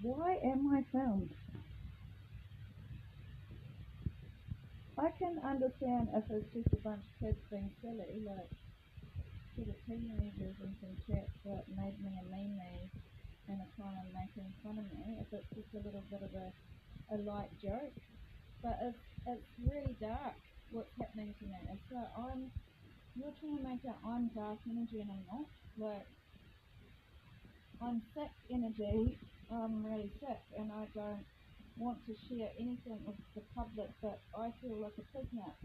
why am I filmed? I can understand if it's just a bunch of kids being silly, like sort of teenagers and some chats that made me a meme and are trying to making fun of me, if it's just a little bit of a light joke. But it's really dark what's happening to me. It's like you're trying to make out I'm dark energy and I'm not. Like, I'm sick energy, I'm really sick and I don't want to share anything with the public, but I feel like a prisoner.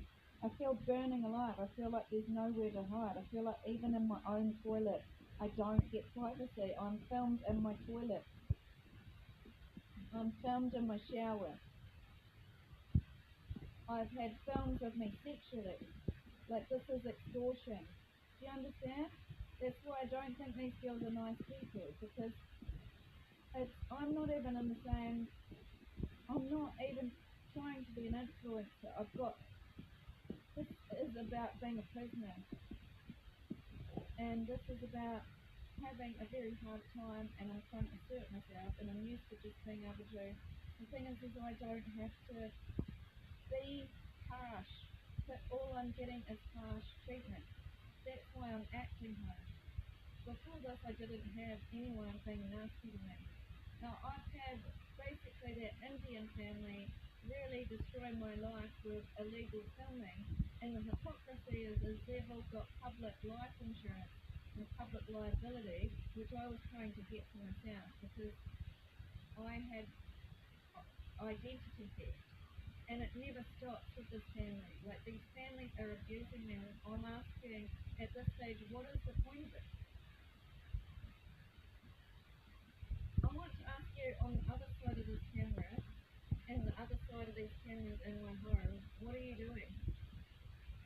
I feel burning alive. I feel like there's nowhere to hide. I feel like even in my own toilet, I don't get privacy. I'm filmed in my toilet. I'm filmed in my shower. I've had films of me sexually. Like, this is extortion. Do you understand? That's why I don't think these girls are nice people, because I'm not even in the same, I'm not even trying to be an influencer. This is about being a prisoner, and this is about having a very hard time, and I'm trying to assert myself, and I'm used to just being able to, the thing is I don't have to be harsh, but all I'm getting is harsh treatment. That's why I'm acting harsh. Before this, I didn't have anyone being nasty to me. Now, I've had basically that Indian family really destroy my life with illegal filming, and the hypocrisy is they've all got public life insurance and public liability, which I was trying to get for myself because I had identity theft. And it never stops with this family. Like, these families are abusing me. I'm asking at this stage, what is the point of it? I want to ask you, on the other side of this camera, and the other side of these cameras in my home, what are you doing?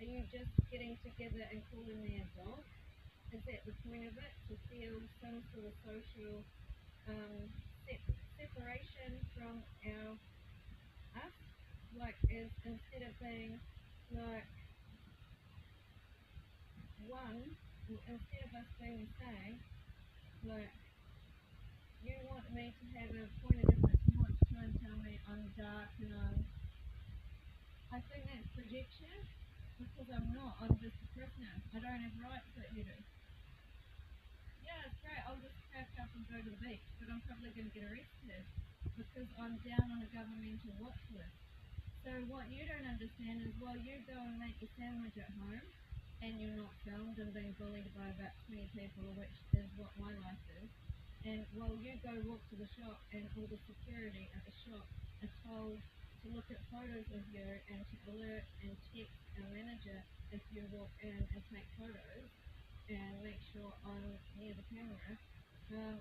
Are you just getting together and calling me a dog? Is that the point of it? To feel some sort of social separation from us? Like, instead of being like one, instead of us being the same, like, you want me to have a point of difference. You want to try and tell me I'm dark and I think that's projection, because I'm not. I'm just a prisoner. I don't have rights that you do. Yeah, it's great. I'll just pack up and go to the beach, but I'm probably going to get arrested because I'm down on a governmental watch list. So what you don't understand is, while you go and make your sandwich at home and you're not filmed and being bullied by about 20 people, which is what my life is, and while you go walk to the shop and all the security at the shop are told to look at photos of you and to alert and text our manager if you walk in and take photos and make sure I'm near the camera, because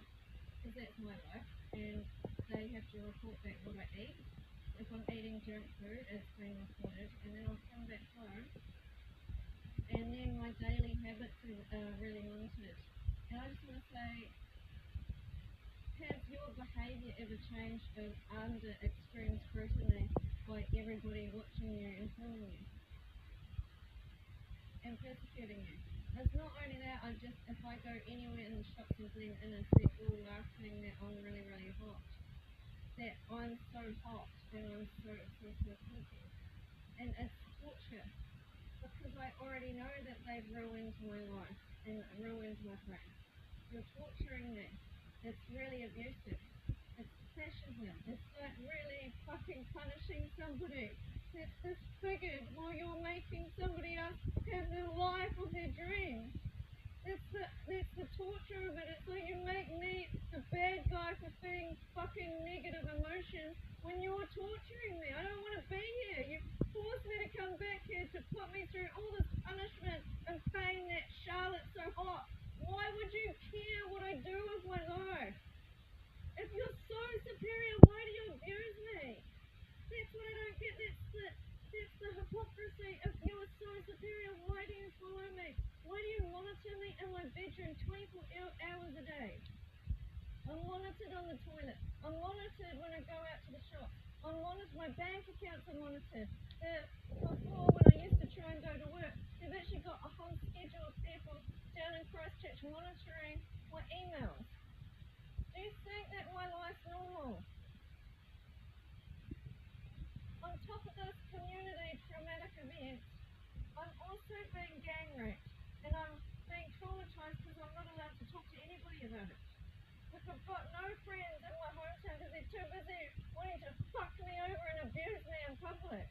that's my life, and they have to report back what I eat. If I'm eating junk food, it's being reported, and then I'll come back home, and then my daily habits are really limited. And I just want to say, has your behaviour ever changed under extreme scrutiny by everybody watching you and filming you and persecuting you? It's not only that, if I go anywhere in the shops and blend in, they're all laughing that I'm really, really hot. That I'm so hot and I'm so pinky. And it's torture, because I already know that they've ruined my life and ruined my brain. You're torturing me. It's really abusive. It's fascism. It's like really fucking punishing somebody that's disfigured while you're making somebody else have the life of their dreams. That's the torture of it. It's like you make me the bad guy for feeling fucking negative emotions when you're torturing me. I don't want to be here. You forced me to come back here to put me through all this punishment and pain that Charlotte's so hot. Why would you care what I do with my life? If you're so superior, why do you abuse me? That's what I don't get. That's the hypocrisy. If you are so superior, why do you follow me? Why do you monitor me in my bedroom 24 hours a day? I'm monitored on the toilet. I'm monitored when I go out to the shop. I'm monitored. My bank accounts are monitored. Before, when I used to try and go to work, they've actually got a whole schedule of people down in Christchurch monitoring my emails. Do you think that my life's normal? too busy wanting to fuck me over and abuse me in public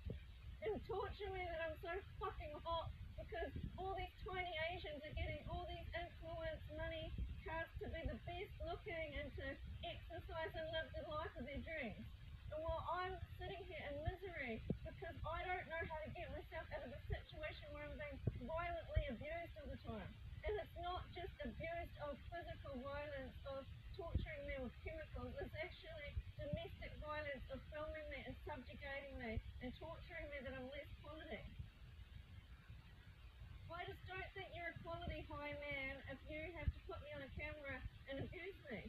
and torture me that I'm so fucking hot because all these tiny Asians are getting all these influence money cards to be the best looking and to exercise and live the life of their dreams. And while I'm sitting here in misery because I don't know how to get myself out of a situation where I'm being violently abused all the time. And it's not just abuse of physical violence, of torturing me with chemicals, it's actually domestic violence of filming me and subjugating me and torturing me that I'm less quality. I just don't think you're a quality high man if you have to put me on a camera and abuse me.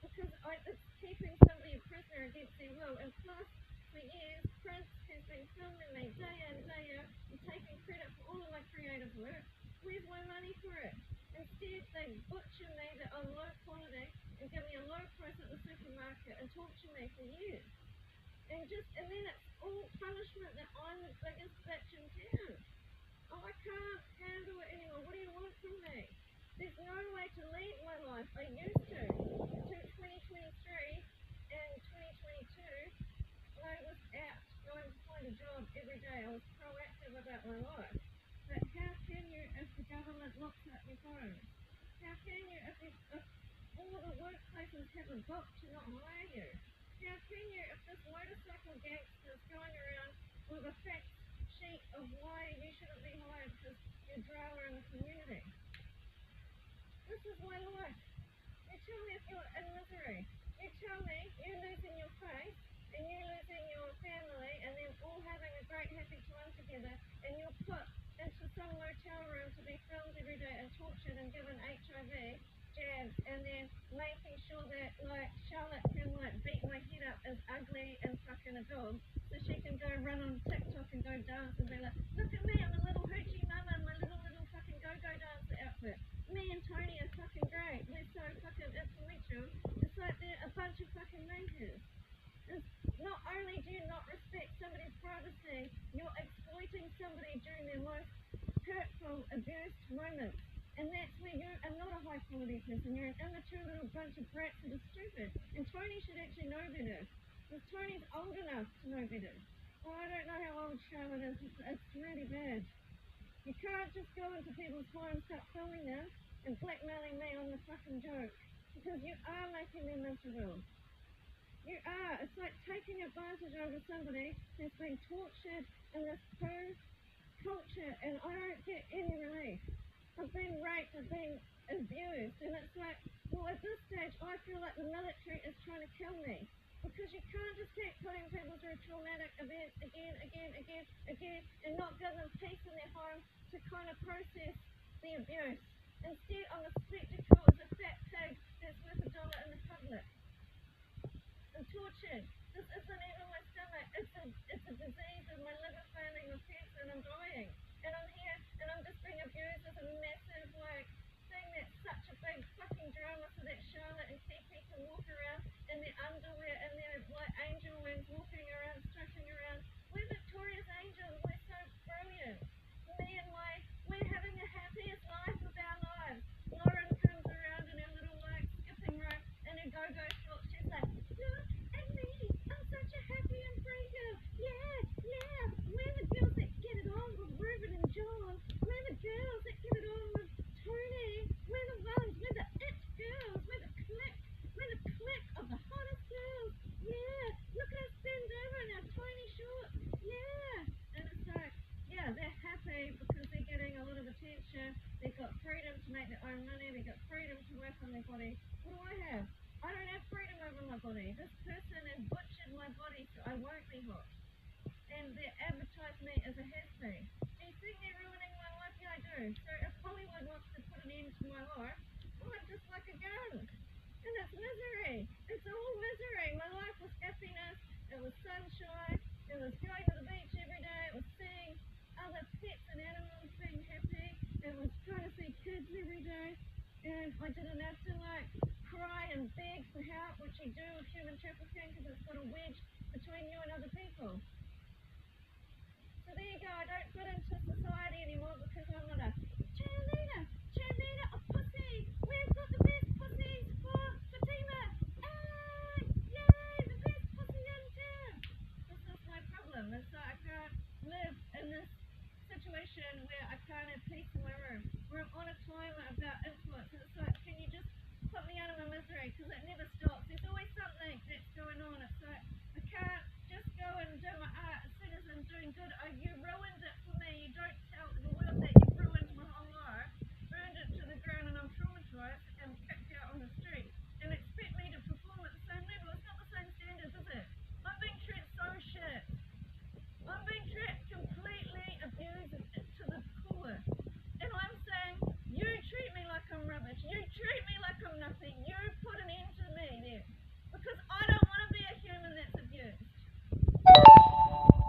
Because it's keeping somebody a prisoner against their will. And plus, for years, Prince has been filming me day in, day out, and taking credit for all of my creative work. Where's my money for it? Instead, they butcher me that I'm low quality and give me a low price at the supermarket and torture me for years. And then it's all punishment that I'm the biggest bitch in town. Oh, I can't handle it anymore. What do you want from me? There's no way to lead my life. I used to. Until 2023 and 2022, I was out going to find a job every day. I was proactive about my life. But how can you if the government locks up your phones? How can you if all the workplaces have a book to not hire you? How can you if this motorcycle gangster is going around with a fact sheet of why you shouldn't be hired because you're a drama in the community? This is my life. You tell me if you're in misery. You tell me you're losing your face and you're losing your family and then all having a great happy time together and you're put into some motel room to be filmed every day and tortured and given HIV jabs and then making sure that like Charlotte can like beat my head up as ugly and fucking a dog so she can go run on TikTok and go dance and be like, look at me, I'm a little hoochie mama in my little fucking go-go dancer outfit. Me and Tony are fucking great. We're so fucking influential. It's like they're a bunch of fucking makers. Not only do you not respect somebody's privacy, you're exploiting somebody during their most hurtful, abused moments. And that's where you are not a high quality person. You're an immature little bunch of brats that are stupid. And Tony should actually know better. Because Tony's old enough to know better. Oh, I don't know how old Charlotte is. It's really bad. You can't just go into people's homes, start filming them, and blackmailing me on the fucking joke. Because you are making them miserable. You are. It's like taking advantage over somebody who's been tortured in this poo culture, and I don't get any relief. I've been raped, I've been abused, and it's like, well, at this stage, I feel like the military is trying to kill me. Because you can't just keep putting people through traumatic events again, and not give them peace in their home to kind of process the abuse. Instead, I'm a spectacle as a fat pig that's worth $1 in the public. I'm tortured. This isn't even my stomach. It's a disease of my liver failing with cancer and I'm dying. And I'm here and I'm just being abused as a massive like thing that's such a big fucking drama so that Charlotte and Kiki can walk around in their underwear and their like angel wings walking around, strutting around. We're Victoria's angels. We're so brilliant. Me and we're having the happiest life of our lives. Lauren comes around in her little like skipping rope and her go-go shorts. She's like, look at me. I'm such a happy and free girl. Yeah. We're the girls that get it on with Ruben and John. We're the girls that get it on with Tony. We're the ones. We're the it girls. We're the clique. We're the clique of the hottest girls. Yeah. Look at us bend over in our tiny shorts. Yeah. And it's like, yeah, they're happy because they're getting a lot of attention. They've got freedom to make their own money. They've got freedom to work on their body. What do I have? I don't have freedom over my body. This person has butchered my body so I won't be hot. And they advertise me as a has-been. Do you think they're ruining my life? Yeah, I do. So if Hollywood wants to put an end to my life, well, I'm just like a gun. And it's misery. It's all misery. My life was happiness. It was sunshine. It was going to the beach every day. It was seeing other pets and animals being happy. It was trying to see kids every day. And I didn't have to like cry and beg for help, which you do with human trafficking because it's got a wedge between you and other people. So there you go. I don't fit into